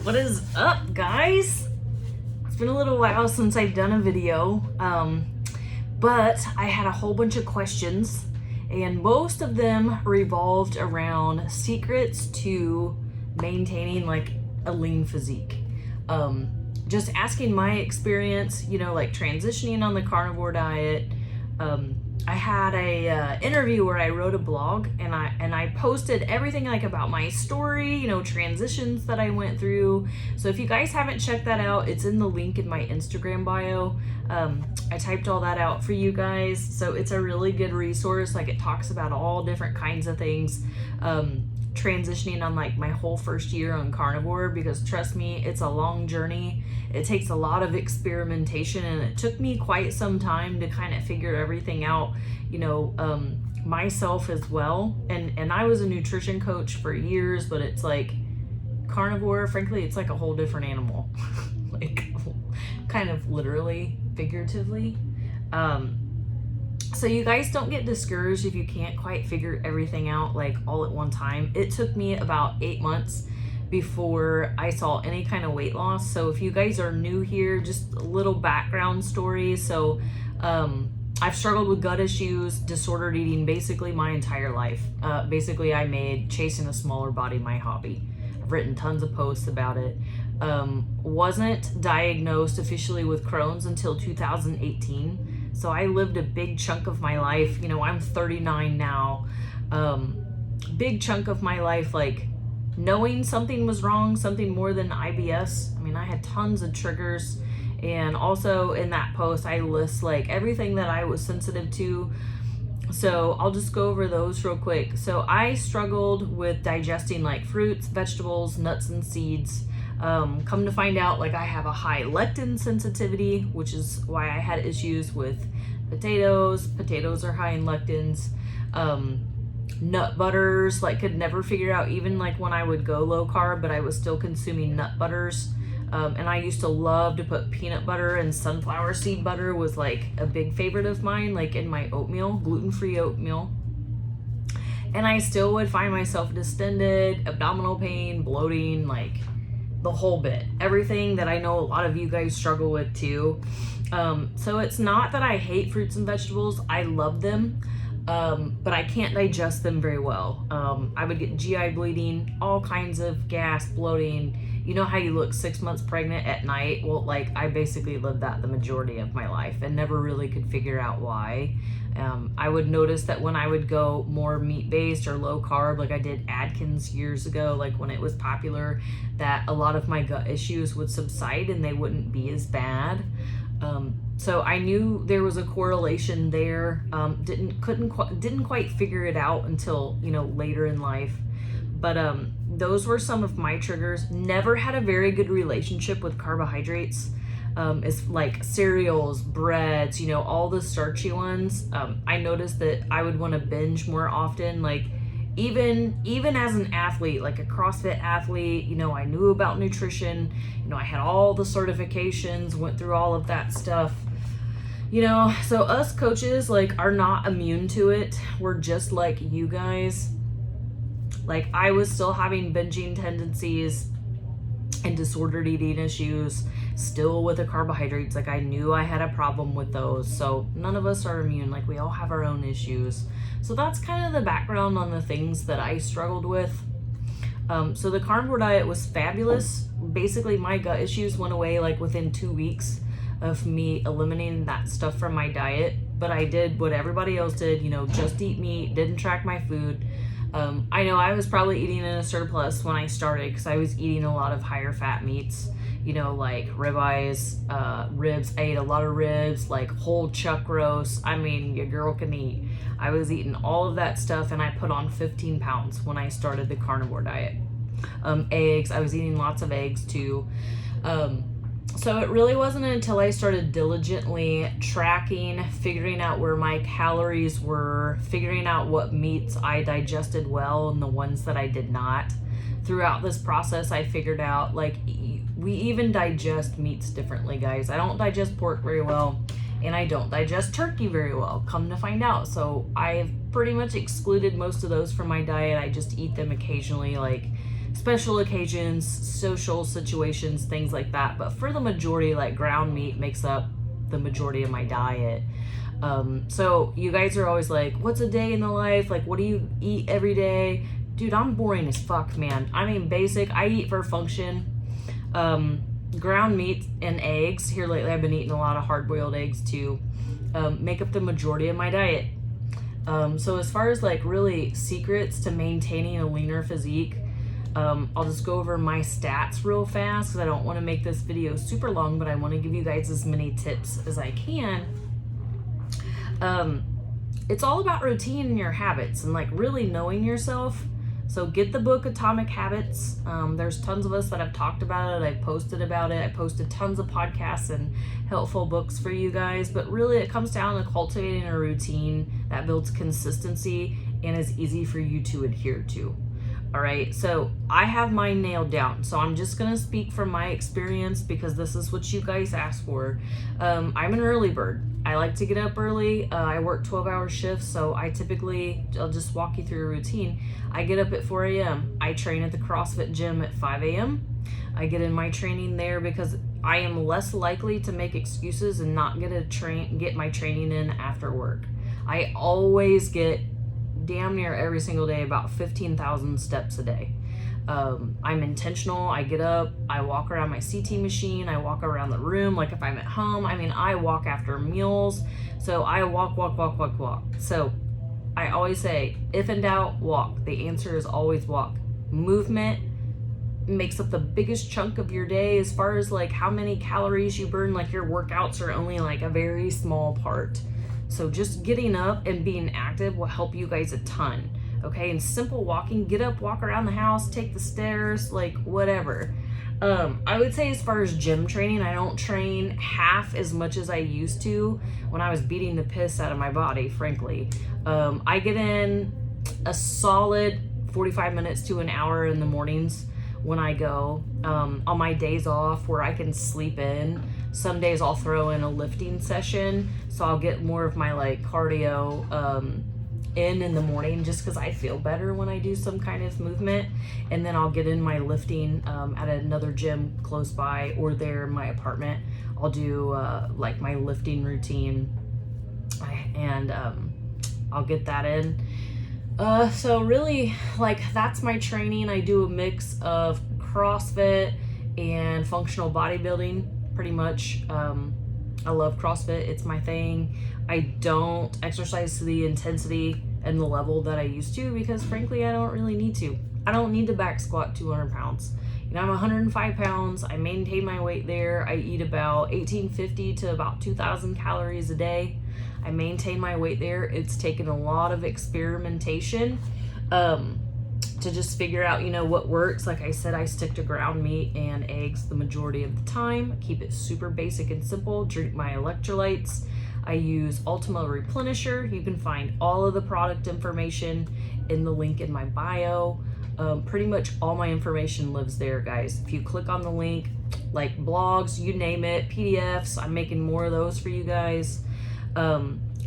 What is up, guys? It's been a little while since I've done a video, but I had a whole bunch of questions, and most of them revolved around secrets to maintaining like a lean physique. Just asking my experience, like transitioning on the carnivore diet. I had a interview where I wrote a blog, and I posted everything like about my story, transitions that I went through. So if you guys haven't checked that out, it's in the link in my Instagram bio. I typed all that out for you guys, so it's a really good resource. Like, it talks about all different kinds of things, transitioning on like my whole first year on carnivore, because trust me, it's a long journey. It takes a lot of experimentation, and it took me quite some time to kind of figure everything out, myself as well. And I was a nutrition coach for years, but it's like carnivore, frankly, it's like a whole different animal, like kind of literally, figuratively. So you guys don't get discouraged if you can't quite figure everything out like all at one time. It took me about 8 months before I saw any kind of weight loss. So if you guys are new here, just a little background story. So I've struggled with gut issues, disordered eating basically my entire life. Basically, I made chasing a smaller body my hobby. I've written tons of posts about it. Wasn't diagnosed officially with Crohn's until 2018. So I lived a big chunk of my life, I'm 39 now. Big chunk of my life, like knowing something was wrong, something more than IBS. I mean, I had tons of triggers. And also in that post, I list like everything that I was sensitive to. So I'll just go over those real quick. So I struggled with digesting like fruits, vegetables, nuts, and seeds. Come to find out, like, I have a high lectin sensitivity, which is why I had issues with potatoes. Potatoes are high in lectins. Nut butters, like, could never figure out, even like when I would go low carb, but I was still consuming nut butters. And I used to love to put peanut butter, and sunflower seed butter was like a big favorite of mine, like in my oatmeal, gluten-free oatmeal. And I still would find myself distended, abdominal pain, bloating, like the whole bit, everything that I know a lot of you guys struggle with too. So it's not that I hate fruits and vegetables. I love them, but I can't digest them very well. I would get GI bleeding, all kinds of gas, bloating. You know how you look 6 months pregnant at night? Well, like, I basically lived that the majority of my life and never really could figure out why. I would notice that when I would go more meat-based or low carb, like I did Atkins years ago, like when it was popular, that a lot of my gut issues would subside and they wouldn't be as bad. So I knew there was a correlation there. Didn't quite figure it out until, later in life. But those were some of my triggers. Never had a very good relationship with carbohydrates. It's like cereals, breads, all the starchy ones. I noticed that I would want to binge more often. Like, even as an athlete, like a CrossFit athlete, I knew about nutrition. I had all the certifications, went through all of that stuff. So us coaches, like, are not immune to it. We're just like you guys. Like, I was still having binging tendencies and disordered eating issues, still with the carbohydrates. Like, I knew I had a problem with those. So none of us are immune. Like, we all have our own issues. So that's kind of the background on the things that I struggled with. So the carnivore diet was fabulous. Basically, my gut issues went away like within 2 weeks of me eliminating that stuff from my diet. But I did what everybody else did, just eat meat, didn't track my food. I know I was probably eating in a surplus when I started, because I was eating a lot of higher fat meats, like ribeyes, ribs. I ate a lot of ribs, like whole chuck roast. I mean, your girl can eat. I was eating all of that stuff, and I put on 15 pounds when I started the carnivore diet. Eggs, I was eating lots of eggs too. So it really wasn't until I started diligently tracking, figuring out where my calories were, figuring out what meats I digested well and the ones that I did not. Throughout this process, I figured out, like, we even digest meats differently, guys. I don't digest pork very well, and I don't digest turkey very well, come to find out. So I've pretty much excluded most of those from my diet. I just eat them occasionally, like special occasions, social situations, things like that. But for the majority, like ground meat makes up the majority of my diet. So you guys are always like, what's a day in the life? Like, what do you eat every day? Dude, I'm boring as fuck, man. I mean, basic. I eat for function. Ground meat and eggs. Here lately, I've been eating a lot of hard-boiled eggs too. Make up the majority of my diet. So as far as like really secrets to maintaining a leaner physique, I'll just go over my stats real fast because I don't want to make this video super long, but I want to give you guys as many tips as I can. It's all about routine and your habits and like really knowing yourself. So get the book Atomic Habits. There's tons of us that have talked about it. I've posted about it. I posted tons of podcasts and helpful books for you guys. But really it comes down to cultivating a routine that builds consistency and is easy for you to adhere to. All right, so I have mine nailed down. So I'm just gonna speak from my experience because this is what you guys asked for. I'm an early bird. I like to get up early. I work 12-hour shifts, so I'll just walk you through a routine. I get up at 4 a.m. I train at the CrossFit gym at 5 a.m. I get in my training there because I am less likely to make excuses and not get my training in after work. I always get damn near every single day about 15,000 steps a day. I'm intentional. I get up, I walk around my CT machine, I walk around the room. Like if I'm at home, I mean, I walk after meals. So I walk. So I always say, if in doubt, walk. The answer is always walk. Movement makes up the biggest chunk of your day as far as like how many calories you burn. Like your workouts are only like a very small part. So just getting up and being active will help you guys a ton. Okay, and simple walking, get up, walk around the house, take the stairs, like whatever. I would say as far as gym training, I don't train half as much as I used to when I was beating the piss out of my body, frankly. I get in a solid 45 minutes to an hour in the mornings when I go. On my days off where I can sleep in, some days I'll throw in a lifting session, so I'll get more of my like cardio in the morning just because I feel better when I do some kind of movement, and then I'll get in my lifting at another gym close by or there in my apartment. I'll do like my lifting routine and I'll get that in. So really, like, that's my training. I do a mix of CrossFit and functional bodybuilding pretty much. I love CrossFit. It's my thing. I don't exercise to the intensity and the level that I used to because frankly, I don't really need to. I don't need to back squat 200 pounds. You know, I'm 105 pounds. I maintain my weight there. I eat about 1,850 to about 2,000 calories a day. I maintain my weight there. It's taken a lot of experimentation to just figure out, you know, what works. Like I said, I stick to ground meat and eggs the majority of the time. Keep it super basic and simple. Drink my electrolytes. I use Ultima Replenisher. You can find all of the product information in the link in my bio. Pretty much all my information lives there, guys. If you click on the link, like blogs, you name it, PDFs, I'm making more of those for you guys.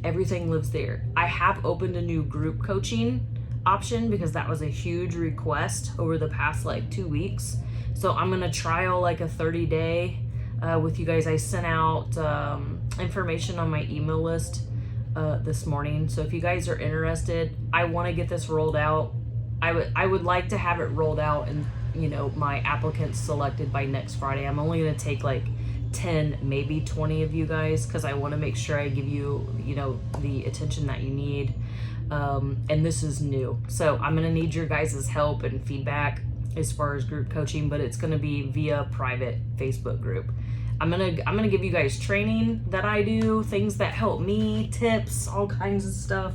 Everything lives there. I have opened a new group coaching option because that was a huge request over the past like 2 weeks. So I'm gonna trial like a 30-day with you guys. I sent out information on my email list this morning. So if you guys are interested, I want to get this rolled out. I would like to have it rolled out and, you know, my applicants selected by next Friday. I'm only gonna take like 10, maybe 20 of you guys because I want to make sure I give you, you know, the attention that you need. And this is new, so I'm gonna need your guys' help and feedback as far as group coaching, but it's gonna be via private Facebook group. I'm gonna give you guys training that I do, things that help me, tips, all kinds of stuff.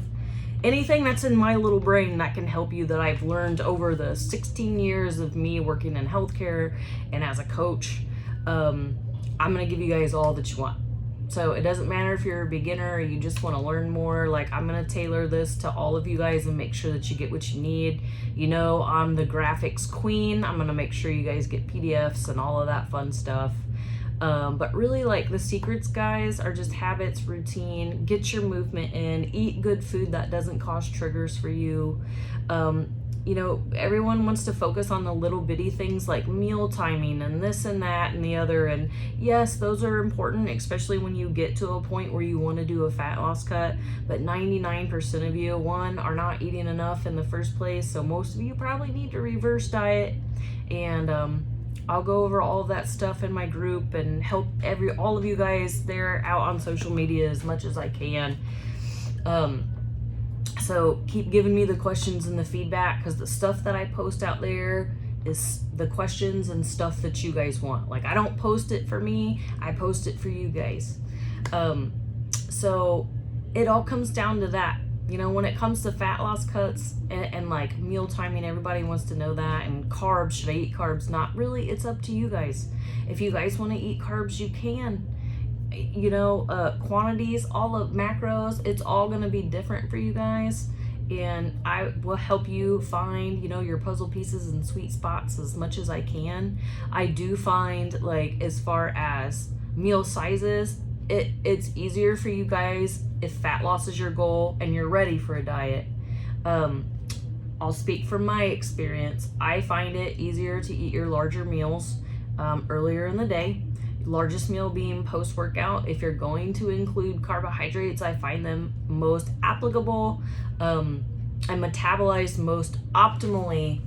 Anything that's in my little brain that can help you that I've learned over the 16 years of me working in healthcare and as a coach. I'm gonna give you guys all that you want. So it doesn't matter if you're a beginner or you just want to learn more. Like, I'm gonna tailor this to all of you guys and make sure that you get what you need. You know, I'm the graphics queen. I'm gonna make sure you guys get PDFs and all of that fun stuff. But really, like, the secrets, guys, are just habits, routine, get your movement in, eat good food that doesn't cause triggers for you. you know, everyone wants to focus on the little bitty things like meal timing and this and that and the other. And yes, those are important, especially when you get to a point where you want to do a fat loss cut. But 99% of you, one, are not eating enough in the first place. So most of you probably need to reverse diet. And I'll go over all of that stuff in my group and help all of you guys there out on social media as much as I can. So keep giving me the questions and the feedback, because the stuff that I post out there is the questions and stuff that you guys want. Like, I don't post it for me, I post it for you guys. So it all comes down to that. You know, when it comes to fat loss cuts and like meal timing, everybody wants to know that. And carbs, should I eat carbs? Not really. It's up to you guys. If you guys want to eat carbs, you can. You know, quantities, all of macros, it's all going to be different for you guys. And I will help you find, you know, your puzzle pieces and sweet spots as much as I can. I do find, like, as far as meal sizes, it's easier for you guys if fat loss is your goal and you're ready for a diet. I'll speak from my experience. I find it easier to eat your larger meals earlier in the day. Largest meal being post-workout. If you're going to include carbohydrates, I find them most applicable and metabolized most optimally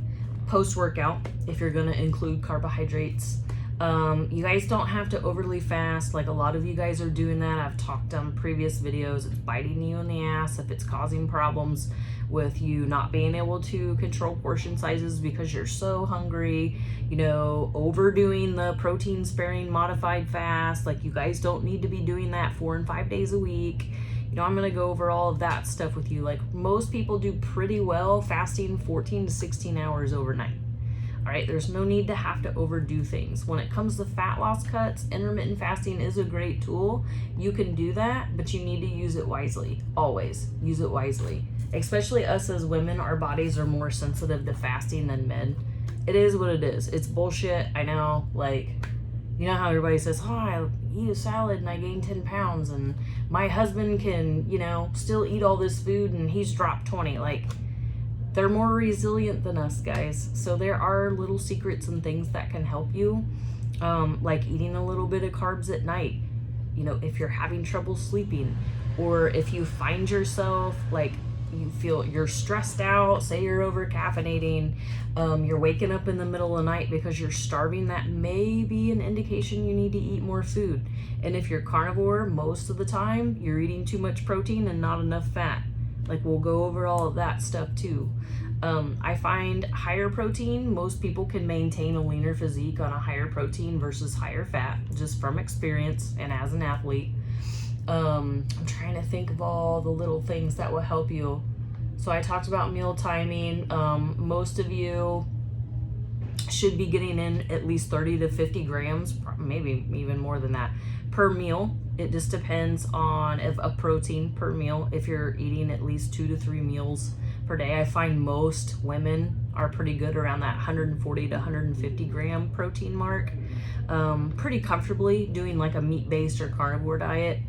post-workout if you're going to include carbohydrates. You guys don't have to overly fast like a lot of you guys are doing that. I've talked on previous videos. It's biting you in the ass if it's causing problems with you not being able to control portion sizes because you're so hungry, you know, overdoing the protein sparing modified fast. Like, you guys don't need to be doing that 4 and 5 days a week. You know, I'm going to go over all of that stuff with you. Like, most people do pretty well fasting 14 to 16 hours overnight. All right, there's no need to have to overdo things. When it comes to fat loss cuts, intermittent fasting is a great tool. You can do that, but you need to use it wisely. Always use it wisely. Especially us as women, our bodies are more sensitive to fasting than men. It is what it is. It's bullshit. I know, like, you know how everybody says, oh, I eat a salad and I gain 10 pounds and my husband can, you know, still eat all this food and he's dropped 20. Like, they're more resilient than us, guys. So there are little secrets and things that can help you, like eating a little bit of carbs at night. You know, if you're having trouble sleeping, or if you find yourself like you feel you're stressed out, say you're over caffeinating, you're waking up in the middle of the night because you're starving, that may be an indication you need to eat more food. And if you're carnivore, most of the time you're eating too much protein and not enough fat. Like, we'll go over all of that stuff too. I find higher protein, most people can maintain a leaner physique on a higher protein versus higher fat, just from experience and as an athlete. I'm trying to think of all the little things that will help you. So I talked about meal timing. Most of you should be getting in at least 30 to 50 grams, maybe even more than that, per meal. It just depends on a protein per meal. If you're eating at least 2 to 3 meals per day, I find most women are pretty good around that 140 to 150 gram protein mark, pretty comfortably doing like a meat-based or carnivore diet.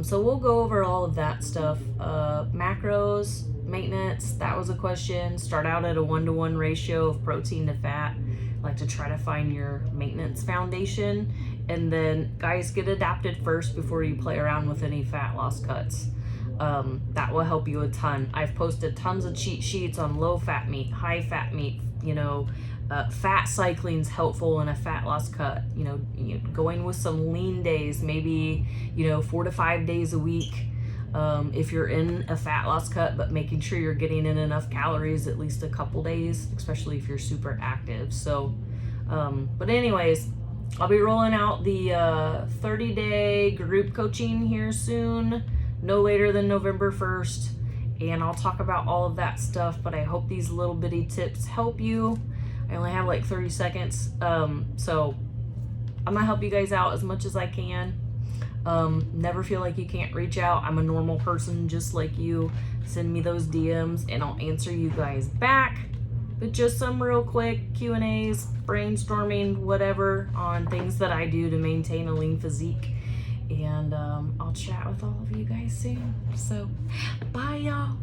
So we'll go over all of that stuff. Macros, maintenance, that was a question. Start out at a 1-to-1 ratio of protein to fat, like to try to find your maintenance foundation. And then, guys, get adapted first before you play around with any fat loss cuts. That will help you a ton. I've posted tons of cheat sheets on low fat meat, high fat meat. You know, fat cycling's helpful in a fat loss cut. You know, going with some lean days, maybe, 4 to 5 days a week. If you're in a fat loss cut, but making sure you're getting in enough calories at least a couple days, especially if you're super active. So, but anyways, I'll be rolling out the 30-day group coaching here soon, no later than November 1st, and I'll talk about all of that stuff, but I hope these little bitty tips help you. I only have like 30 seconds, so I'm gonna help you guys out as much as I can. Never feel like you can't reach out. I'm a normal person just like you. Send me those DMs and I'll answer you guys back. But just some real quick Q&As, brainstorming, whatever, on things that I do to maintain a lean physique. And I'll chat with all of you guys soon. So, bye y'all.